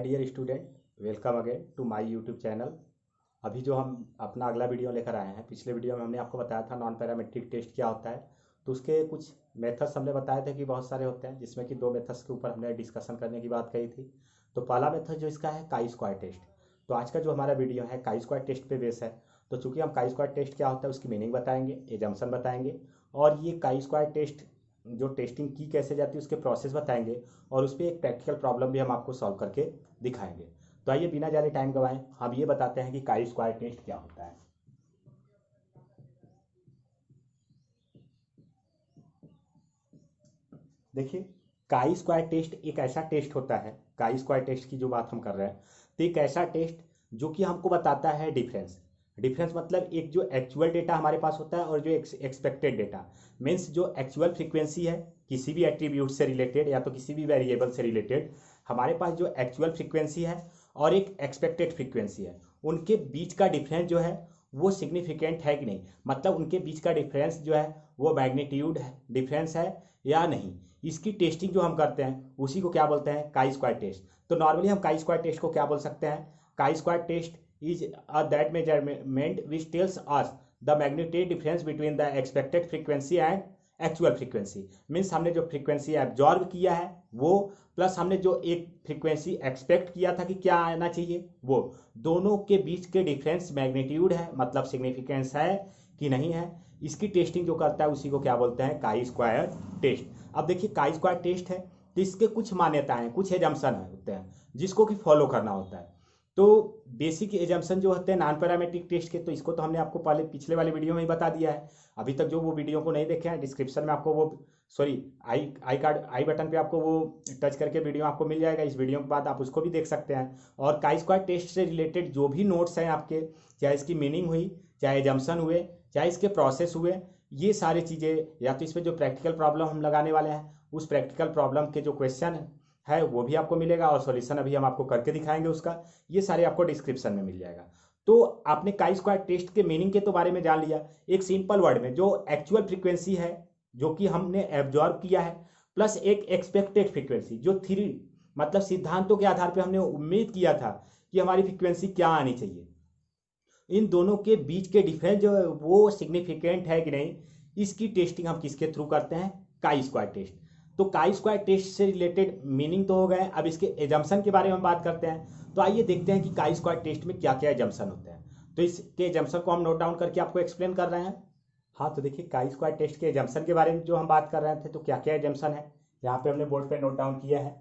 Dear student, welcome again to my YouTube channel. अभी जो हम अपना अगला वीडियो लेकर आए हैं, पिछले वीडियो में हमने आपको बताया था नॉन पैरामेट्रिक टेस्ट क्या होता है। तो उसके कुछ मेथड्स हमने बताए थे कि बहुत सारे होते हैं, जिसमें कि 2 मेथड्स के ऊपर हमने डिस्कशन करने की बात कही थी। तो पहला मेथड जो इसका है काई स्क्वायर टेस्ट। तो आज का जो हमारा वीडियो है काई स्क्वायर टेस्ट पे बेस है। तो चूंकि हम काई स्क्वायर टेस्ट क्या होता है उसकी मीनिंग बताएंगे, एजम्पशन बताएंगे, और ये काई स्क्वायर टेस्ट जो टेस्टिंग की कैसे जाती है उसके प्रोसेस बताएंगे, और उस पर एक प्रैक्टिकल प्रॉब्लम भी हम आपको सॉल्व करके दिखाएंगे। तो आइए बिना ज़्यादा टाइम गवाएं हम ये बताते हैं कि काई स्क्वायर टेस्ट क्या होता है। देखिए, काई स्क्वायर टेस्ट एक ऐसा टेस्ट होता है, काई स्क्वायर टेस्ट की जो बात हम कर रहे हैं, तो एक ऐसा टेस्ट जो कि हमको बताता है डिफरेंस। डिफरेंस मतलब एक जो एक्चुअल डेटा हमारे पास होता है और जो एक्सपेक्टेड डेटा, मीन्स जो एक्चुअल फ्रीक्वेंसी है किसी भी एट्रीब्यूट से रिलेटेड या तो किसी भी वेरिएबल से रिलेटेड, हमारे पास जो एक्चुअल फ्रीक्वेंसी है और एक एक्सपेक्टेड फ्रीक्वेंसी है, उनके बीच का डिफरेंस जो है वो सिग्निफिकेंट है कि नहीं, मतलब उनके बीच का डिफरेंस जो है वो मैग्नीट्यूड डिफरेंस है या नहीं। इसकी टेस्टिंग जो हम करते हैं उसी को क्या बोलते हैं, काई स्क्वायर टेस्ट। तो नॉर्मली हम काई स्क्वायर टेस्ट को क्या बोल सकते हैं, chi square test is that measurement which tells us the magnitude difference between the expected frequency and actual frequency. Means हमने जो फ्रीक्वेंसी एब्जॉर्ब किया है वो, प्लस हमने जो एक फ्रीक्वेंसी एक्सपेक्ट किया था कि क्या आना चाहिए, वो दोनों के बीच के डिफरेंस मैग्नीट्यूड है, मतलब सिग्निफिकेंस है कि नहीं है। इसकी टेस्टिंग जो करता है उसी को क्या बोलते हैं, काई स्क्वायर टेस्ट। अब देखिए, काई स्क्वायर टेस्ट है तो इसके कुछ मान्यताएं, कुछ एजम्पशन होते हैं जिसको कि फॉलो करना होता है। तो बेसिक एजम्पशन जो होते हैं नॉन पैरामेट्रिक टेस्ट के, तो इसको तो हमने आपको पहले पिछले वाले वीडियो में ही बता दिया है। अभी तक जो वो वीडियो को नहीं देखे हैं, डिस्क्रिप्शन में आपको वो आई बटन पे आपको वो टच करके वीडियो आपको मिल जाएगा। इस वीडियो के बाद आप उसको भी देख सकते हैं। और काई स्क्वायर टेस्ट से रिलेटेड जो भी नोट्स हैं आपके, चाहे इसकी मीनिंग हुई, चाहे एजम्पशन हुए, चाहे इसके प्रोसेस हुए, ये सारी चीज़ें, या तो इस पर जो प्रैक्टिकल प्रॉब्लम हम लगाने वाले हैं उस प्रैक्टिकल प्रॉब्लम के जो क्वेश्चन है वो भी आपको मिलेगा, और सॉल्यूशन अभी हम आपको करके दिखाएंगे उसका, ये सारे आपको डिस्क्रिप्शन में मिल जाएगा। तो आपने काई स्क्वायर टेस्ट के मीनिंग के तो बारे में जान लिया। एक सिंपल वर्ड में जो एक्चुअल फ्रीक्वेंसी है जो कि हमने एब्जॉर्ब किया है, प्लस एक एक्सपेक्टेड फ्रीक्वेंसी जो थ्री, मतलब सिद्धांतों के आधार पर हमने उम्मीद किया था कि हमारी फ्रीक्वेंसी क्या आनी चाहिए, इन दोनों के बीच के डिफरेंस जो है वो सिग्निफिकेंट है कि नहीं, इसकी टेस्टिंग हम किसके थ्रू करते हैं, काई स्क्वायर टेस्ट। तो काई स्क्वायर टेस्ट से रिलेटेड मीनिंग तो हो गए, अब इसके एजम्पशन के बारे में बात करते हैं। तो आइए देखते हैं कि काई स्क्वायर टेस्ट में क्या क्या एजम्पशन होते हैं। तो इसके एजम्पशन को हम नोट डाउन करके आपको एक्सप्लेन कर रहे हैं। हाँ, तो देखिए, काई स्क्वायर टेस्ट के एजम्पशन के बारे में जो हम बात कर रहे थे, तो क्या क्या एजम्पशन है यहाँ पे हमने बोर्ड पे नोट डाउन किया है।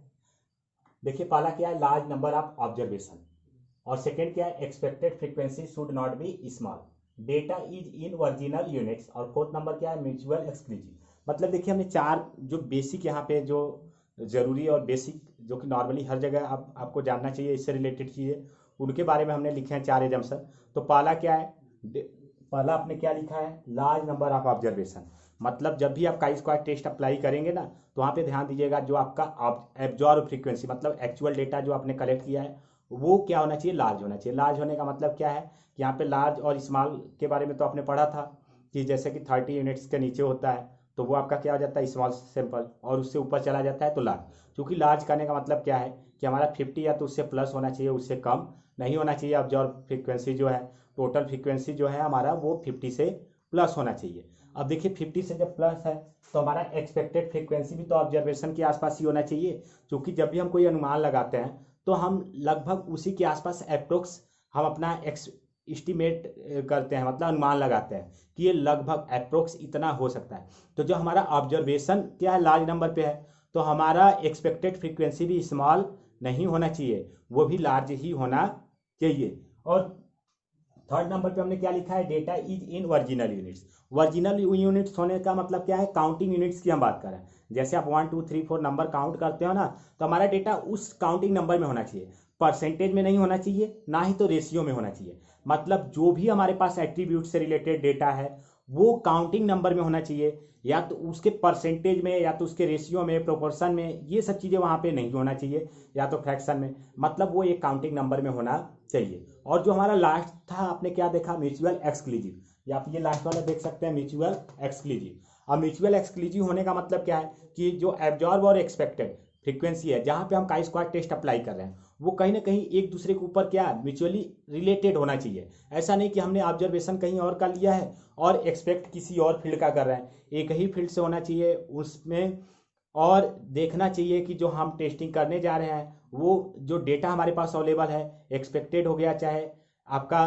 देखिए, पहला क्या है, लार्ज नंबर ऑफ ऑब्जर्वेशन, और सेकेंड क्या है, expected frequency should not be small, data is in original units, और फोर्थ नंबर क्या है, म्यूचुअल एक्सक्लूसिव। मतलब देखिए, हमने 4 जो बेसिक यहाँ पे जो जरूरी और बेसिक जो कि नॉर्मली हर जगह आपको जानना चाहिए इससे रिलेटेड चीज़ें, उनके बारे में हमने लिखे हैं 4 एजम्पशन। तो पहला क्या है, पहला आपने क्या लिखा है, लार्ज नंबर ऑफ ऑब्जर्वेशन। मतलब जब भी आप काई स्क्वायर टेस्ट अप्लाई करेंगे ना, तो वहाँ पे ध्यान दीजिएगा जो आपका एब्जॉर्ब फ्रीक्वेंसी, मतलब एक्चुअल डेटा जो आपने कलेक्ट किया है वो क्या होना चाहिए, लार्ज होना चाहिए। लार्ज होने का मतलब क्या है कि यहाँ पे लार्ज और स्मॉल के बारे में तो आपने पढ़ा था कि जैसे कि 30 यूनिट्स के नीचे होता है तो वो आपका क्या हो जाता है, स्मॉल सैंपल, और उससे ऊपर चला जाता है तो लार्ज। क्योंकि लार्ज करने का मतलब क्या है कि हमारा 50 या तो उससे प्लस होना चाहिए, उससे कम नहीं होना चाहिए। ऑब्जर्व फ्रीक्वेंसी जो है, टोटल फ्रीक्वेंसी जो है हमारा, वो 50 से प्लस होना चाहिए। अब देखिए, 50 से जब प्लस है तो हमारा एक्सपेक्टेड फ्रीक्वेंसी भी तो ऑब्जर्वेशन के आसपास ही होना चाहिए। क्योंकि जब भी हम कोई अनुमान लगाते हैं तो हम लगभग उसी के आसपास अप्रोक्स हम अपना एस्टिमेट करते हैं, मतलब अनुमान लगाते हैं कि ये लगभग अप्रोक्स इतना हो सकता है। तो जो हमारा ऑब्जर्वेशन क्या है, लार्ज नंबर पे है, तो हमारा एक्सपेक्टेड फ्रीक्वेंसी भी स्मॉल नहीं होना चाहिए, वो भी लार्ज ही होना चाहिए। और थर्ड नंबर पे हमने क्या लिखा है, data is in original units. Original units होने का मतलब क्या है, काउंटिंग यूनिट्स की हम बात कर रहे हैं। जैसे आप 1 2 3 4 नंबर काउंट करते हो ना, तो हमारा डेटा उस काउंटिंग नंबर में होना चाहिए, परसेंटेज में नहीं होना चाहिए, ना ही तो रेशियो में होना चाहिए। मतलब जो भी हमारे पास एट्रीब्यूट से रिलेटेड डेटा है वो काउंटिंग नंबर में होना चाहिए, या तो उसके परसेंटेज में, या तो उसके रेशियो में, प्रोपोर्शन में, ये सब चीज़ें वहाँ पे नहीं होना चाहिए, या तो फ्रैक्शन में। मतलब वो एक काउंटिंग नंबर में होना चाहिए। और जो हमारा लास्ट था, आपने क्या देखा, म्यूचुअल एक्सक्लूसिव, या आप ये लास्ट वाला देख सकते हैं, म्यूचुअल एक्सक्लूसिव। अब म्यूचुअल एक्सक्लूसिव होने का मतलब क्या है कि जो एब्जॉर्ब और एक्सपेक्टेड फ्रीक्वेंसी है जहाँ पे हम काई स्क्वायर टेस्ट अप्लाई कर रहे हैं, वो कहीं ना कहीं एक दूसरे के ऊपर क्या म्यूचुअली रिलेटेड होना चाहिए। ऐसा नहीं कि हमने ऑब्जर्वेशन कहीं और का लिया है और एक्सपेक्ट किसी और फील्ड का कर रहे हैं, एक ही फील्ड से होना चाहिए उसमें। और देखना चाहिए कि जो हम टेस्टिंग करने जा रहे हैं वो जो डेटा हमारे पास अवेलेबल है, एक्सपेक्टेड हो गया चाहे आपका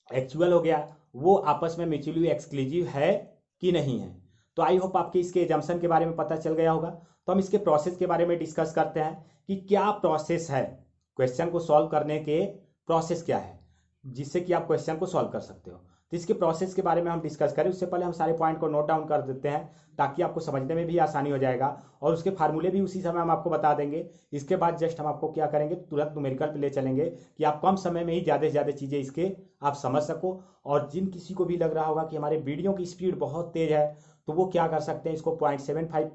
एक्चुअल हो गया, वो आपस में म्यूचुअली एक्सक्लूसिव है कि नहीं है। तो आई होप आपके इसके एजम्पशन के बारे में पता चल गया होगा। तो हम इसके प्रोसेस के बारे में डिस्कस करते हैं कि क्या प्रोसेस है, क्वेश्चन को सॉल्व करने के प्रोसेस क्या है जिससे कि आप क्वेश्चन को सॉल्व कर सकते हो। तो इसके प्रोसेस के बारे में हम डिस्कस करें उससे पहले हम सारे पॉइंट को नोट डाउन कर देते हैं ताकि आपको समझने में भी आसानी हो जाएगा, और उसके फार्मूले भी उसी समय हम आपको बता देंगे। इसके बाद जस्ट हम आपको क्या करेंगे, तुरंत न्यूमेरिकल पे ले चलेंगे कि आप कम समय में ही ज़्यादा से ज़्यादा चीज़ें इसके आप समझ सको। और जिन किसी को भी लग रहा होगा कि हमारे वीडियो की स्पीड बहुत तेज़ है तो वो क्या कर सकते हैं, इसको 0.75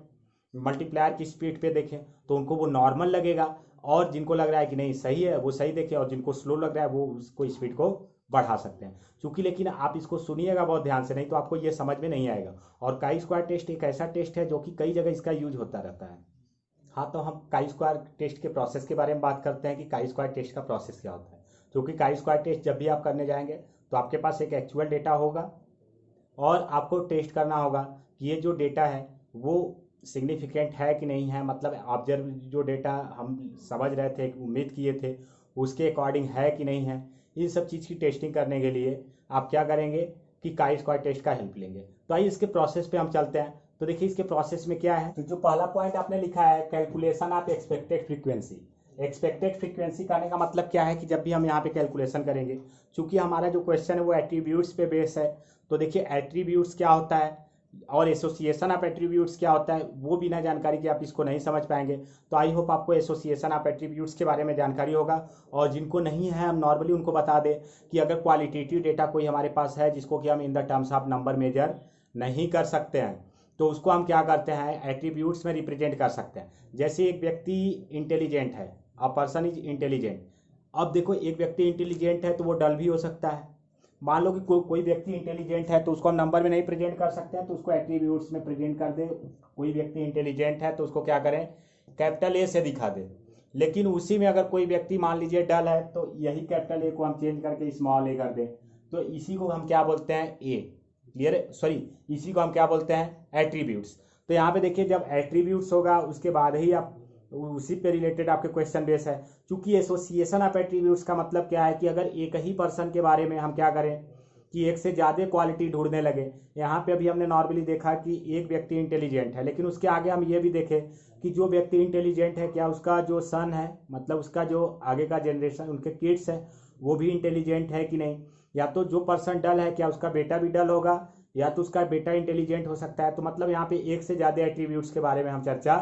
मल्टीप्लायर की स्पीड पे देखें तो उनको वो नॉर्मल लगेगा, और जिनको लग रहा है कि नहीं सही है वो सही देखें, और जिनको स्लो लग रहा है वो उसको स्पीड को बढ़ा सकते हैं। चूंकि लेकिन आप इसको सुनिएगा बहुत ध्यान से, नहीं तो आपको ये समझ में नहीं आएगा। और काई स्क्वायर टेस्ट एक ऐसा टेस्ट है जो कि कई जगह इसका यूज होता रहता है। हाँ, तो हम काई स्क्वायर टेस्ट के प्रोसेस के बारे में बात करते हैं कि काई स्क्वायर टेस्ट का प्रोसेस क्या होता है। क्योंकि काई स्क्वायर टेस्ट जब भी आप करने जाएंगे तो आपके पास एक एक्चुअल डेटा होगा और आपको टेस्ट करना होगा कि ये जो डेटा है वो सिग्निफिकेंट है कि नहीं है, मतलब ऑब्जर्व जो डेटा हम समझ रहे थे, उम्मीद किए थे, उसके अकॉर्डिंग है कि नहीं है। इन सब चीज़ की टेस्टिंग करने के लिए आप क्या करेंगे कि काई स्क्वायर टेस्ट का हेल्प लेंगे। तो आइए इसके प्रोसेस पे हम चलते हैं। तो देखिए इसके प्रोसेस में क्या है, तो जो पहला पॉइंट आपने लिखा है calculation of expected frequency. Expected frequency कहने का मतलब क्या है कि जब भी हम यहाँ पे कैलकुलेशन करेंगे, चूंकि हमारा जो क्वेश्चन है वो एट्रीब्यूट्स पे बेस है, तो देखिए एट्रीब्यूट्स क्या होता है और एसोसिएशन ऑफ एट्रीब्यूट्स क्या होता है वो बिना जानकारी के आप इसको नहीं समझ पाएंगे। तो आई होप आपको एसोसिएशन ऑफ एट्रीब्यूट्स के बारे में जानकारी होगा। और जिनको नहीं है हम नॉर्मली उनको बता दें कि अगर क्वालिटेटिव डेटा कोई हमारे पास है जिसको कि हम in the terms of number measure नहीं कर सकते हैं तो उसको हम क्या करते हैं, एट्रीब्यूट्स में रिप्रेजेंट कर सकते हैं। जैसे एक व्यक्ति इंटेलिजेंट है, अ पर्सन इज इंटेलिजेंट। अब देखो एक व्यक्ति इंटेलिजेंट है तो वो डल भी हो सकता है। मान लो कि कोई व्यक्ति इंटेलिजेंट है तो उसको हम नंबर में नहीं प्रेजेंट कर सकते हैं तो उसको एट्रीब्यूट्स में प्रेजेंट कर दे। कोई व्यक्ति इंटेलिजेंट है तो उसको क्या करें, कैपिटल ए से दिखा दे। लेकिन उसी में अगर कोई व्यक्ति मान लीजिए डल है तो यही कैपिटल ए को हम चेंज करके स्मॉल ए कर दें, तो इसी को हम क्या बोलते हैं, ए। क्लियर है, सॉरी, इसी को हम क्या बोलते हैं, एट्रीब्यूट्स। तो यहाँ पे देखिए जब एट्रीब्यूट्स होगा उसके बाद ही आप उसी पे रिलेटेड आपके क्वेश्चन बेस है। चूंकि एसोसिएशन ऑफ एट्रीब्यूट्स का मतलब क्या है कि अगर एक ही पर्सन के बारे में हम क्या करें कि एक से ज़्यादा क्वालिटी ढूंढने लगे। यहाँ पे अभी हमने नॉर्मली देखा कि एक व्यक्ति इंटेलिजेंट है, लेकिन उसके आगे हम ये भी देखें कि जो व्यक्ति इंटेलिजेंट है क्या उसका जो सन है, मतलब उसका जो आगे का जनरेशन उनके किड्स है वो भी इंटेलिजेंट है कि नहीं। या तो जो पर्सन डल है क्या उसका बेटा भी डल होगा, या तो उसका बेटा इंटेलिजेंट हो सकता है। तो मतलब यहाँ पे एक से ज़्यादा एट्रीब्यूट्स के बारे में हम चर्चा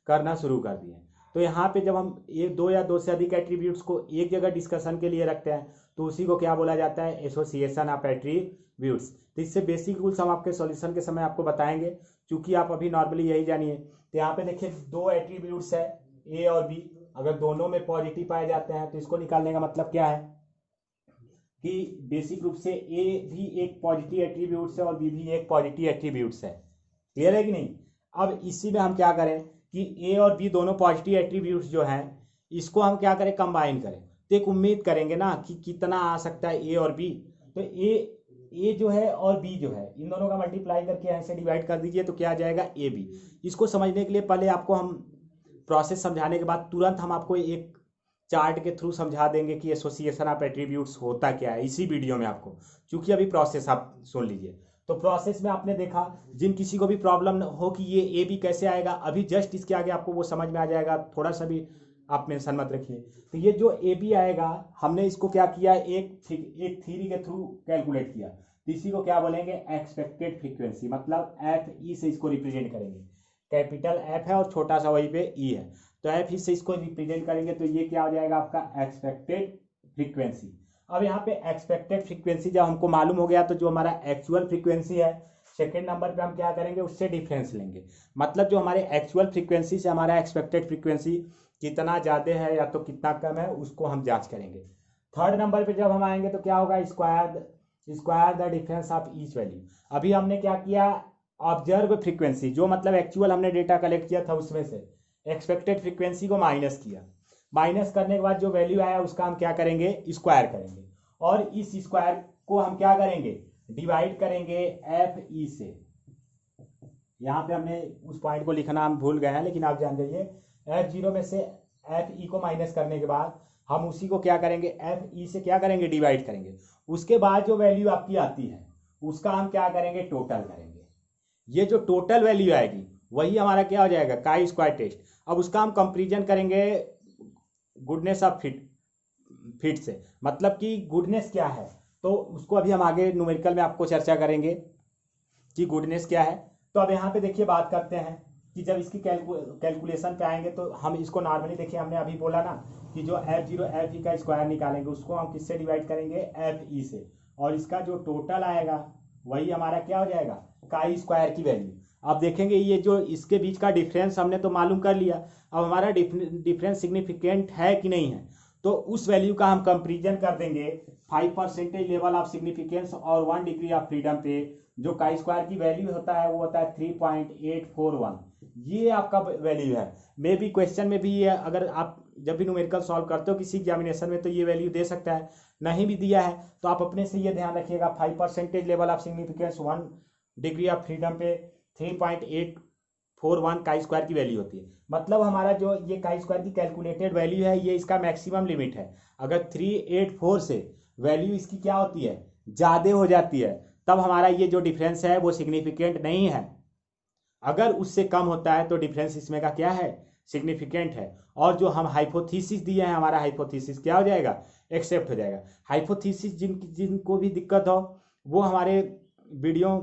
करना शुरू कर दिए। तो यहाँ पे जब हम एक दो या दो से अधिक एट्रीब्यूट्स को एक जगह डिस्कशन के लिए रखते हैं तो उसी को क्या बोला जाता है, एसोसिएशन ऑफ एट्रीब्यूट्स। तो इससे बेसिक रूल्स हम आपके सॉल्यूशन के समय आपको बताएंगे, क्योंकि आप अभी नॉर्मली यही जानिए। तो यहाँ पे देखिए दो एट्रीब्यूट्स है ए और बी, अगर दोनों में पॉजिटिव पाए जाते हैं तो इसको निकालने का मतलब क्या है कि बेसिक रूप से ए भी एक पॉजिटिव एट्रीब्यूट्स है और बी भी एक पॉजिटिव एट्रीब्यूट्स है। क्लियर है कि नहीं। अब इसी में हम क्या करें कि ए और बी दोनों पॉजिटिव एट्रीब्यूट्स जो हैं इसको हम क्या करें, कंबाइन करें। तो एक उम्मीद करेंगे ना कि कितना आ सकता है ए और बी। तो ए जो है और बी जो है इन दोनों का मल्टीप्लाई करके ऐसे डिवाइड कर दीजिए तो क्या आ जाएगा, ए बी। इसको समझने के लिए पहले आपको हम प्रोसेस समझाने के बाद तुरंत हम आपको एक चार्ट के थ्रू समझा देंगे कि एसोसिएशन ऑफ एट्रीब्यूट्स होता क्या है इसी वीडियो में आपको। क्योंकि अभी प्रोसेस आप सुन लीजिए। तो प्रोसेस में आपने देखा, जिन किसी को भी प्रॉब्लम हो कि ये ए बी कैसे आएगा, अभी जस्ट इसके आगे आपको वो समझ में आ जाएगा, थोड़ा सा भी आप मेंशन मत रखिए। तो ये जो ए बी आएगा हमने इसको क्या किया, एक थ्योरी के थ्रू कैलकुलेट किया। तो इसी को क्या बोलेंगे, एक्सपेक्टेड फ्रीक्वेंसी, मतलब एफ ई से इसको रिप्रेजेंट करेंगे। कैपिटल एफ है और छोटा सा वही पे ई है, तो एफ ई से इसको रिप्रेजेंट करेंगे तो ये क्या हो जाएगा आपका एक्सपेक्टेड फ्रीक्वेंसी। अब यहाँ पे एक्सपेक्टेड फ्रीक्वेंसी जब हमको मालूम हो गया तो जो हमारा एक्चुअल फ्रीक्वेंसी है सेकेंड नंबर पे हम क्या करेंगे, उससे डिफरेंस लेंगे। मतलब जो हमारे एक्चुअल फ्रीक्वेंसी से हमारा एक्सपेक्टेड फ्रीक्वेंसी कितना ज़्यादा है या तो कितना कम है उसको हम जांच करेंगे। थर्ड नंबर पे जब हम आएंगे तो क्या होगा, square the difference of each value. अभी हमने क्या किया, ऑब्जर्व फ्रीक्वेंसी जो मतलब एक्चुअल हमने डेटा कलेक्ट किया था उसमें से एक्सपेक्टेड फ्रीक्वेंसी को माइनस किया। माइनस करने के बाद जो वैल्यू आया उसका हम क्या करेंगे, स्क्वायर करेंगे, और इस स्क्वायर को हम क्या करेंगे, डिवाइड करेंगे एफ ई से। यहाँ पे हमने उस पॉइंट को लिखना हम भूल गए हैं, लेकिन आप जान जाइए एफ जीरो में से एफ ई को माइनस करने के बाद हम उसी को क्या करेंगे, एफ ई से क्या करेंगे, डिवाइड करेंगे। उसके बाद जो वैल्यू आपकी आती है उसका हम क्या करेंगे, टोटल करेंगे। ये जो टोटल वैल्यू आएगी वही हमारा क्या हो जाएगा, काई स्क्वायर टेस्ट। अब उसका हम कंपेरिजन करेंगे गुडनेस ऑफ फिट से, मतलब कि गुडनेस क्या है, तो उसको अभी हम आगे न्यूमेरिकल में आपको चर्चा करेंगे कि गुडनेस क्या है। तो अब यहाँ पे देखिए बात करते हैं कि जब इसकी कैलकुलेशन पे आएंगे तो हम इसको नॉर्मली देखिए, हमने अभी बोला ना कि जो एफ जीरो एफ ई का स्क्वायर निकालेंगे उसको हम किससे डिवाइड करेंगे, एफ ई से, और इसका जो टोटल आएगा वही हमारा क्या हो जाएगा, काई स्क्वायर की वैल्यू। अब देखेंगे ये जो इसके बीच का डिफरेंस हमने तो मालूम कर लिया, अब हमारा डिफरेंस सिग्निफिकेंट है कि नहीं है, तो उस वैल्यू का हम कंपेरिजन कर देंगे 5% लेवल ऑफ सिग्निफिकेंस और 1 डिग्री ऑफ फ्रीडम पे। जो काई स्क्वायर की वैल्यू होता है वो होता है 3.841, ये आपका वैल्यू है। मे बी क्वेश्चन में भी ये, अगर आप जब भी न्यूमेरिकल सॉल्व करते हो किसी एग्जामिनेशन में तो ये वैल्यू दे सकता है, नहीं भी दिया है तो आप अपने से ये ध्यान रखिएगा 5% level of significance 1 degree of freedom पे 3.841 काई स्क्वायर की वैल्यू होती है। मतलब हमारा जो ये काई स्क्वायर की कैलकुलेटेड वैल्यू है ये इसका मैक्सिमम लिमिट है। अगर 384 से वैल्यू इसकी क्या होती है, ज़्यादा हो जाती है, तब हमारा ये जो डिफरेंस है वो सिग्निफिकेंट नहीं है। अगर उससे कम होता है तो डिफरेंस इसमें का क्या है, सिग्निफिकेंट है। और जो हम हाइपोथेसिस दिए हैं, हमारा हाइपोथेसिस क्या हो जाएगा, एक्सेप्ट हो जाएगा। हाइपोथेसिस जिनको भी दिक्कत हो वो हमारे वीडियो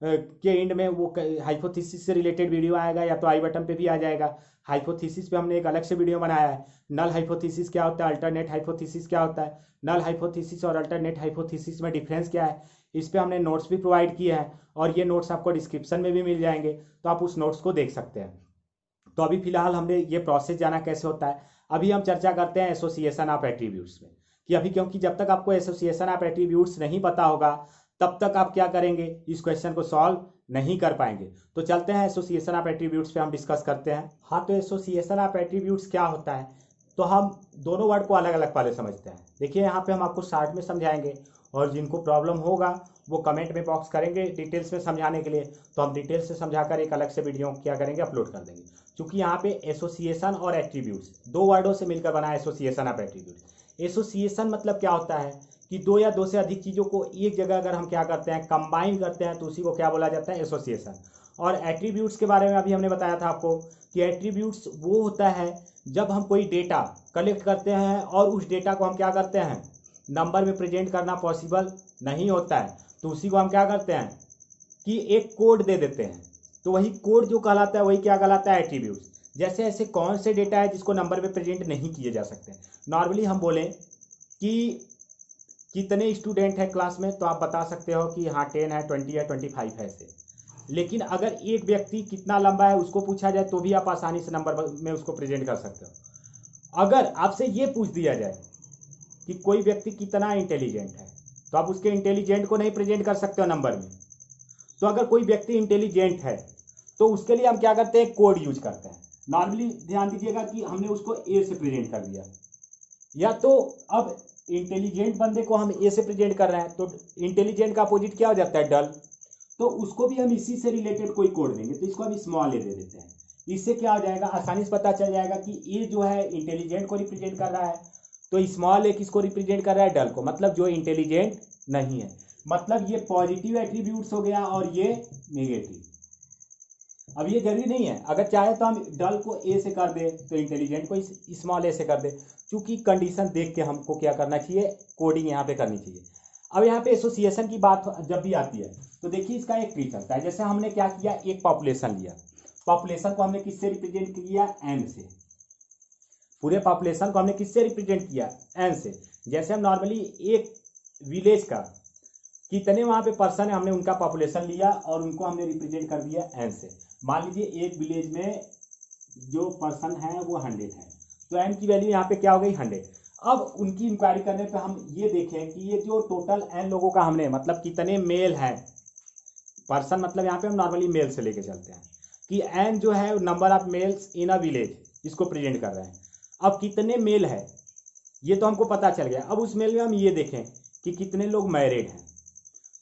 के एंड में वो हाइपोथेसिस से रिलेटेड वीडियो आएगा, या तो आई बटन पे भी आ जाएगा। हाइपोथेसिस पे हमने एक अलग से वीडियो बनाया है। नल हाइपोथेसिस क्या होता है, अल्टरनेट हाइपोथेसिस क्या होता है, नल हाइपोथेसिस और अल्टरनेट हाइपोथेसिस में डिफरेंस क्या है, इस पे हमने नोट्स भी प्रोवाइड किए हैं, और ये नोट्स आपको डिस्क्रिप्शन में भी मिल जाएंगे, तो आप उस नोट्स को देख सकते हैं। तो अभी फिलहाल हमने ये प्रोसेस जाना कैसे होता है। अभी हम चर्चा करते हैं एसोसिएशन ऑफ एट्रीब्यूट्स में, कि अभी क्योंकि जब तक आपको एसोसिएशन ऑफ एट्रीब्यूट्स नहीं पता होगा तब तक आप क्या करेंगे, इस क्वेश्चन को सॉल्व नहीं कर पाएंगे। तो चलते हैं एसोसिएशन ऑफ एट्रीब्यूट्स पे हम डिस्कस करते हैं। हाँ, तो एसोसिएशन ऑफ एट्रीब्यूट्स क्या होता है, तो हम दोनों वर्ड को अलग अलग पहले समझते हैं। देखिए यहाँ पे हम आपको शार्ट में समझाएंगे, और जिनको प्रॉब्लम होगा वो कमेंट में बॉक्स करेंगे डिटेल्स में समझाने के लिए, तो हम डिटेल्स से समझाकर एक अलग से वीडियो क्या करेंगे, अपलोड कर देंगे। क्योंकि यहाँ पे एसोसिएशन और एट्रीब्यूट्स दो वर्डों से मिलकर बना है एसोसिएशन ऑफ एट्रीब्यूट्स। एसोसिएशन मतलब क्या होता है कि दो या दो से अधिक चीज़ों को एक जगह अगर हम क्या करते हैं, कंबाइन करते हैं, तो उसी को क्या बोला जाता है, एसोसिएशन। और एट्रीब्यूट्स के बारे में अभी हमने बताया था आपको कि एट्रीब्यूट्स वो होता है जब हम कोई डेटा कलेक्ट करते हैं और उस डेटा को हम क्या करते हैं, नंबर में प्रेजेंट करना पॉसिबल नहीं होता है, तो उसी को हम क्या करते हैं कि एक कोड दे देते हैं। तो वही कोड जो कहलाता है वही क्या कहलाता है, एट्रीब्यूट्स। जैसे ऐसे कौन से डेटा है जिसको नंबर में प्रेजेंट नहीं किए जा सकते। नॉर्मली हम बोलें कि कितने स्टूडेंट हैं क्लास में, तो आप बता सकते हो कि हाँ 10 है, 20 है, 25 है ऐसे। लेकिन अगर एक व्यक्ति कितना लंबा है उसको पूछा जाए तो भी आप आसानी से नंबर में उसको प्रेजेंट कर सकते हो। अगर आपसे ये पूछ दिया जाए कि कोई व्यक्ति कितना इंटेलिजेंट है, तो आप उसके इंटेलिजेंट को नहीं प्रेजेंट कर सकते हो नंबर में। तो अगर कोई व्यक्ति इंटेलिजेंट है तो उसके लिए हम क्या करते हैं, कोड यूज करते हैं। नॉर्मली ध्यान दीजिएगा कि हमने उसको ए से प्रेजेंट कर दिया, या तो अब इंटेलिजेंट बंदे को हम ए से प्रेजेंट कर रहे हैं, तो इंटेलिजेंट का अपोजिट क्या हो जाता है, डल। तो उसको भी हम इसी से रिलेटेड कोई कोड देंगे, तो इसको हम स्मॉल ए दे देते हैं। इससे क्या हो जाएगा, आसानी से पता चल जाएगा कि ए जो है इंटेलिजेंट को रिप्रेजेंट कर रहा है, तो स्मॉल ए किसको रिप्रेजेंट कर रहा है, डल को, मतलब जो इंटेलिजेंट नहीं है। मतलब ये पॉजिटिव एट्रीब्यूट्स हो गया और ये नेगेटिव। अब ये जरूरी नहीं है, अगर चाहे तो हम डल को ए से कर दे तो इंटेलिजेंट को स्मॉल ए से कर दे, क्योंकि कंडीशन देख के हमको क्या करना चाहिए, कोडिंग यहाँ पे करनी चाहिए। अब यहाँ पे एसोसिएशन की बात जब भी आती है तो देखिए इसका एक ट्री चलता है। जैसे हमने क्या किया, एक पॉपुलेशन लिया, पॉपुलेशन को हमने किससे रिप्रेजेंट किया, एन से। पूरे पॉपुलेशन को हमने किससे रिप्रेजेंट किया, एन से। जैसे हम नॉर्मली एक विलेज का कितने वहाँ पे पर्सन है, हमने उनका पॉपुलेशन लिया और उनको हमने रिप्रेजेंट कर दिया एन से। मान लीजिए एक विलेज में जो पर्सन है वो 100 है, तो एन की वैल्यू यहाँ पे क्या हो गई, 100। अब उनकी इंक्वायरी करने पे हम ये देखें कि ये जो टोटल एन लोगों का हमने मतलब कितने मेल हैं, पर्सन मतलब यहाँ पे हम नॉर्मली मेल से लेके चलते हैं कि एन जो है number of males in a village, इसको प्रेजेंट कर रहे हैं। अब कितने मेल है ये तो हमको पता चल गया। अब उस मेल में हम ये देखें कि कितने लोग मैरिड हैं।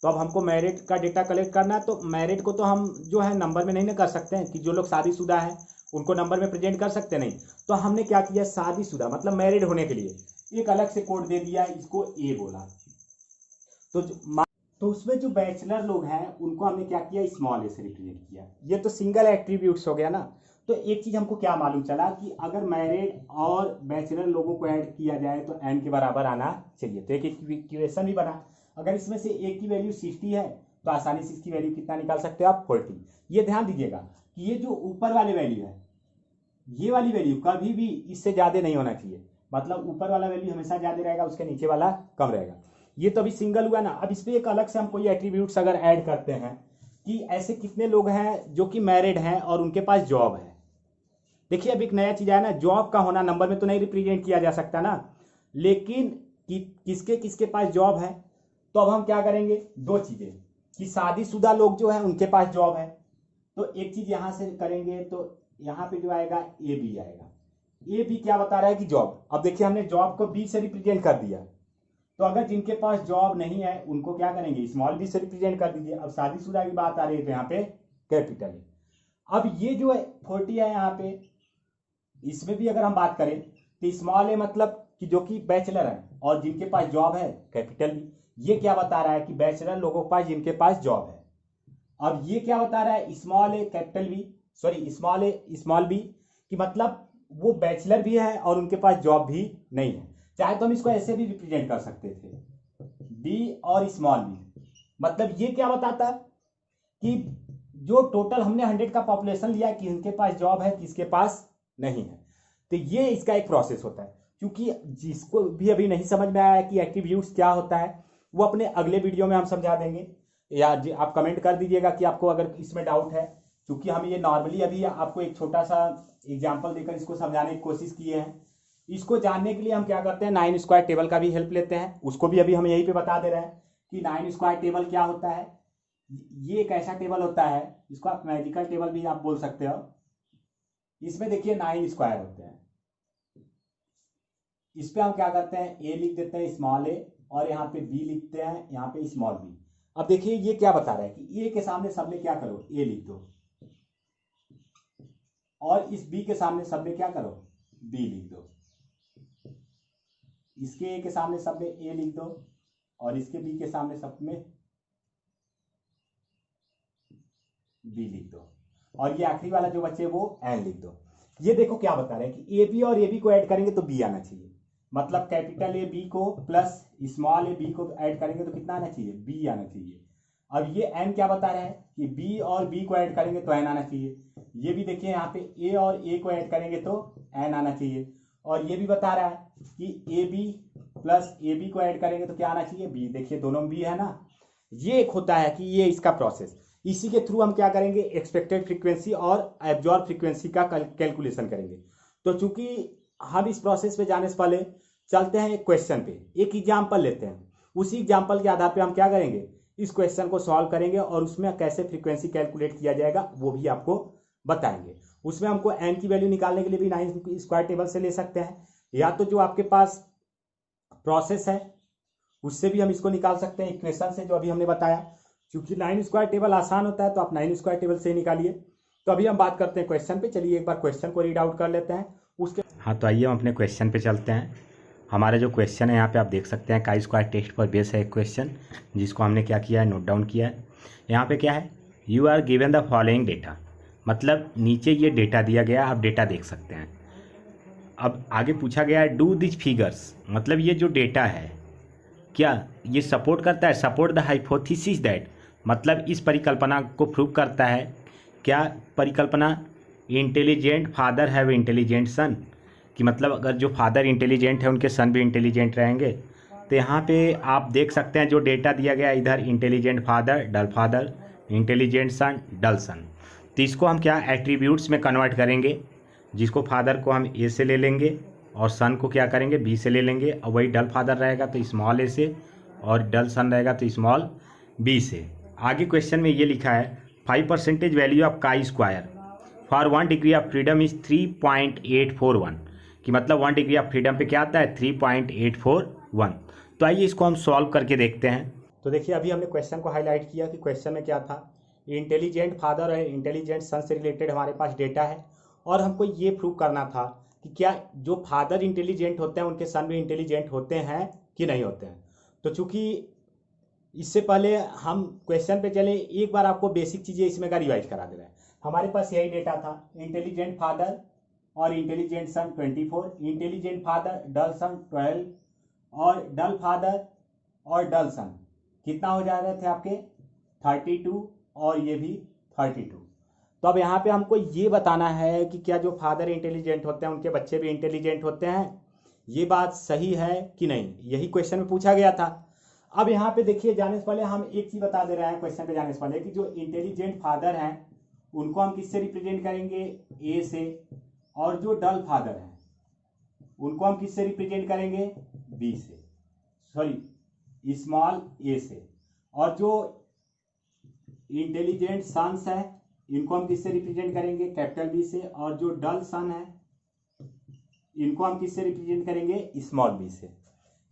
तो अब हमको मैरिड का डेटा कलेक्ट करना है। तो मैरिड को तो हम जो है नंबर में नहीं ना कर सकते हैं कि जो लोग शादीशुदा हैं उनको नंबर में प्रेजेंट कर सकते नहीं। तो हमने क्या किया, शादीशुदा मतलब मैरिड होने के लिए एक अलग से कोड दे दिया, इसको ए बोला। तो तो उसमें जो बैचलर लोग हैं उनको हमने क्या किया, स्मॉल ए से रिप्रेजेंट किया। ये तो सिंगल एट्रीब्यूट्स हो गया ना। तो एक चीज हमको क्या मालूम चला कि अगर मैरिड और बैचलर लोगों को ऐड किया जाए तो एन के बराबर आना चाहिए। तो एक इक्वेशन भी बना। अगर इसमें से ए की वैल्यू 60 है तो आसानी से इसकी वैल्यू कितना निकाल सकते हो आप, 40। ये ध्यान दीजिएगा कि ये जो ऊपर वाले वैल्यू है, ये वाली वैल्यू कभी भी इससे ज्यादा नहीं होना चाहिए। मतलब ऊपर वाला वैल्यू हमेशा ज्यादा रहेगा, उसके नीचे वाला कम रहेगा। ये तो अभी सिंगल हुआ ना। अब इस पर एक अलग से हम कोई एट्रीब्यूट्स अगर ऐड करते हैं कि ऐसे कितने लोग हैं जो कि मैरिड हैं और उनके पास जॉब है। देखिए अब एक नया चीज आया ना, जॉब का होना नंबर में तो नहीं रिप्रेजेंट किया जा सकता ना, लेकिन किसके किसके पास जॉब है। तो अब हम क्या करेंगे, दो चीजें, कि शादीशुदा लोग जो है उनके पास जॉब है। तो एक चीज यहां से करेंगे तो यहां पे जो आएगा ए बी आएगा। ए बी क्या बता रहा है कि जॉब। अब देखिए हमने जॉब को बी से रिप्रेजेंट कर दिया। तो अगर जिनके पास जॉब नहीं है उनको क्या करेंगे, स्मॉल बी से रिप्रेजेंट कर दीजिए। अब शादीशुदा की बात आ रही है तो यहाँ पे कैपिटल है। अब ये जो है 40 है यहाँ पे, इसमें भी अगर हम बात करें तो स्मॉल है मतलब कि जो कि बैचलर है और जिनके पास जॉब है, कैपिटल बी। ये क्या बता रहा है कि बैचलर लोगों के पास जिनके पास जॉब है। अब ये क्या बता रहा है, स्मॉल ए कैपिटल बी, सॉरी स्मॉल ए स्मॉल बी, कि मतलब वो बैचलर भी है और उनके पास जॉब भी नहीं है। चाहे तो हम इसको ऐसे भी रिप्रेजेंट कर सकते थे, बी और स्मॉल बी। मतलब ये क्या बताता कि जो टोटल हमने 100 का पॉपुलेशन लिया कि इनके पास जॉब है किसके पास नहीं है। तो ये इसका एक प्रोसेस होता है। क्योंकि जिसको भी अभी नहीं समझ में आया कि एट्रीब्यूट्स क्या होता है, वो अपने अगले वीडियो में हम समझा देंगे, या आप कमेंट कर दीजिएगा कि आपको अगर इसमें डाउट है। क्योंकि हम ये नॉर्मली अभी आपको एक छोटा सा एग्जाम्पल देकर इसको समझाने की कोशिश किए हैं। इसको जानने के लिए हम क्या करते हैं, 9 स्क्वायर टेबल का भी हेल्प लेते हैं। उसको भी अभी हम यहीं पे बता दे रहे हैं कि 9 स्क्वायर टेबल क्या होता है। ये एक ऐसा टेबल होता है, इसको आप मैजिकल टेबल भी आप बोल सकते हो। इसमें देखिए 9 स्क्वायर होते हैं। इस पे हम क्या करते हैं, ए लिख देते हैं स्मॉल ए, और यहाँ पे बी लिखते हैं, यहाँ पे स्मॉल बी। अब देखिए ये क्या बता रहा है कि ए के सामने सब में क्या करो, ए लिख दो, और इस बी के सामने सब में क्या करो, बी लिख दो। इसके ए के सामने सब में ए लिख दो और इसके बी के सामने सब में बी लिख दो, और ये आखिरी वाला जो बचे वो एन लिख दो। ये देखो क्या बता रहे हैं कि ए बी और ए बी को ऐड करेंगे तो बी आना चाहिए। मतलब कैपिटल ए बी को प्लस स्मॉल ए बी को ऐड करेंगे तो कितना आना चाहिए, बी आना चाहिए। अब ये एन क्या बता रहा है कि बी और बी को ऐड करेंगे तो एन आना चाहिए। ये भी देखिए यहाँ पे ए और ए को ऐड करेंगे तो एन आना चाहिए। और ये भी बता रहा है कि A B plus A B को ऐड करेंगे तो क्या आना चाहिए, बी। देखिए दोनों बी है ना। ये एक होता है कि ये इसका प्रोसेस। इसी के थ्रू हम क्या करेंगे, एक्सपेक्टेड फ्रीक्वेंसी और एब्जॉर्ब फ्रीक्वेंसी का कैलकुलेशन करेंगे। तो चूंकि हम इस प्रोसेस पे जाने से पहले चलते हैं एक क्वेश्चन पे, एक एग्जाम्पल लेते हैं। उसी एग्जाम्पल के आधार पे हम क्या करेंगे, इस क्वेश्चन को सॉल्व करेंगे और उसमें कैसे फ्रीक्वेंसी कैलकुलेट किया जाएगा वो भी आपको बताएंगे। उसमें हमको एन की वैल्यू निकालने के लिए भी 9 स्क्वायर टेबल से ले सकते हैं, या तो जो आपके पास प्रोसेस है उससे भी हम इसको निकाल सकते हैं, इक्वेशन से जो अभी हमने बताया। क्योंकि 9 स्क्वायर टेबल आसान होता है तो आप 9 स्क्वायर टेबल से निकालिए। तो अभी हम बात करते हैं क्वेश्चन पे। चलिए एक बार क्वेश्चन को रीड आउट कर लेते हैं उसके। हाँ तो आइए हम अपने क्वेश्चन पे चलते हैं। हमारा जो क्वेश्चन है यहाँ पे आप देख सकते हैं, काई स्क्वायर टेस्ट पर बेस है एक क्वेश्चन, जिसको हमने क्या किया है, नोट डाउन किया है। यहाँ पे क्या है, you are given the following data, मतलब नीचे ये डेटा दिया गया, आप डेटा देख सकते हैं। अब आगे पूछा गया है डू दिस फिगर्स, मतलब ये जो डेटा है क्या ये सपोर्ट करता है, सपोर्ट द हाइपोथेसिस दैट, मतलब इस परिकल्पना को प्रूव करता है। क्या परिकल्पना, इंटेलिजेंट फादर हैव इंटेलिजेंट सन, कि मतलब अगर जो फादर इंटेलिजेंट है उनके सन भी इंटेलिजेंट रहेंगे। तो यहाँ पे आप देख सकते हैं जो डेटा दिया गया, इधर इंटेलिजेंट फादर डल फादर, इंटेलिजेंट सन डल सन। तो इसको हम क्या एट्रीब्यूट्स में कन्वर्ट करेंगे, जिसको फादर को हम ए से ले लेंगे और सन को क्या करेंगे, बी से ले लेंगे। और वही डल फादर रहेगा तो स्मॉल ए से, और डल सन रहेगा तो स्मॉल बी से। आगे क्वेश्चन में ये लिखा है 5% value of chi square for 1 degree of freedom is 3.841, कि मतलब 1 डिग्री ऑफ फ्रीडम पे क्या आता है 3.841। तो आइए इसको हम सॉल्व करके देखते हैं। तो देखिए अभी हमने क्वेश्चन को हाईलाइट किया कि क्वेश्चन में क्या था, इंटेलिजेंट फादर और इंटेलिजेंट सन से रिलेटेड हमारे पास डेटा है और हमको ये प्रूव करना था कि क्या जो फादर इंटेलिजेंट होते हैं उनके सन भी इंटेलिजेंट होते हैं कि नहीं होते हैं। तो चूंकि इससे पहले हम क्वेश्चन पे चले, एक बार आपको बेसिक चीज़ें इसमें का रिवाइज करा दे रहे हैं। हमारे पास यही डेटा था, इंटेलिजेंट फादर और इंटेलिजेंट सन 24, इंटेलिजेंट फादर डल सन 12 और डल फादर और डल सन कितना हो जा रहे थे आपके 32 और ये भी 32। तो अब यहाँ पे हमको ये बताना है कि क्या जो फादर इंटेलिजेंट होते हैं उनके बच्चे भी इंटेलिजेंट होते हैं, ये बात सही है कि नहीं, यही क्वेश्चन में पूछा गया था। अब यहाँ पे देखिए जाने से पहले हम एक चीज बता दे रहे हैं क्वेश्चन पे जाने से पहले कि जो इंटेलिजेंट फादर हैं उनको हम किससे रिप्रेजेंट करेंगे, ए से, और जो डल फादर हैं उनको हम किससे रिप्रेजेंट करेंगे, बी से, सॉरी स्मॉल ए से, और जो इंटेलिजेंट सन्स है इनको हम किससे रिप्रेजेंट करेंगे, कैपिटल बी से, और जो डल सन है इनको हम किससे रिप्रेजेंट करेंगे, स्मॉल बी से।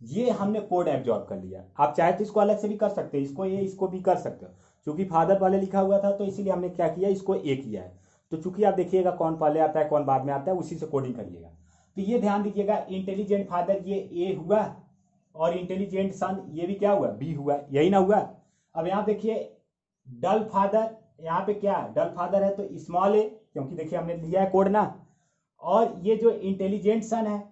ये हमने कोड एब्जॉर्ब कर लिया। आप चाहे तो इसको अलग से भी कर सकते हैं, इसको भी कर सकते हो, क्योंकि फादर पहले लिखा हुआ था तो इसीलिए हमने क्या किया, इसको ए किया है। तो चूंकि आप देखिएगा कौन पहले आता है कौन बाद में आता है, उसी से कोडिंग करिएगा। तो ये ध्यान दीजिएगा, इंटेलिजेंट फादर ये ए हुआ और इंटेलिजेंट सन ये भी क्या हुआ, बी हुआ, यही ना हुआ। अब यहाँ देखिए डल फादर, यहाँ पे क्या डल फादर है तो स्मॉल ए, क्योंकि देखिए हमने लिया है कोड ना, और ये जो इंटेलिजेंट सन है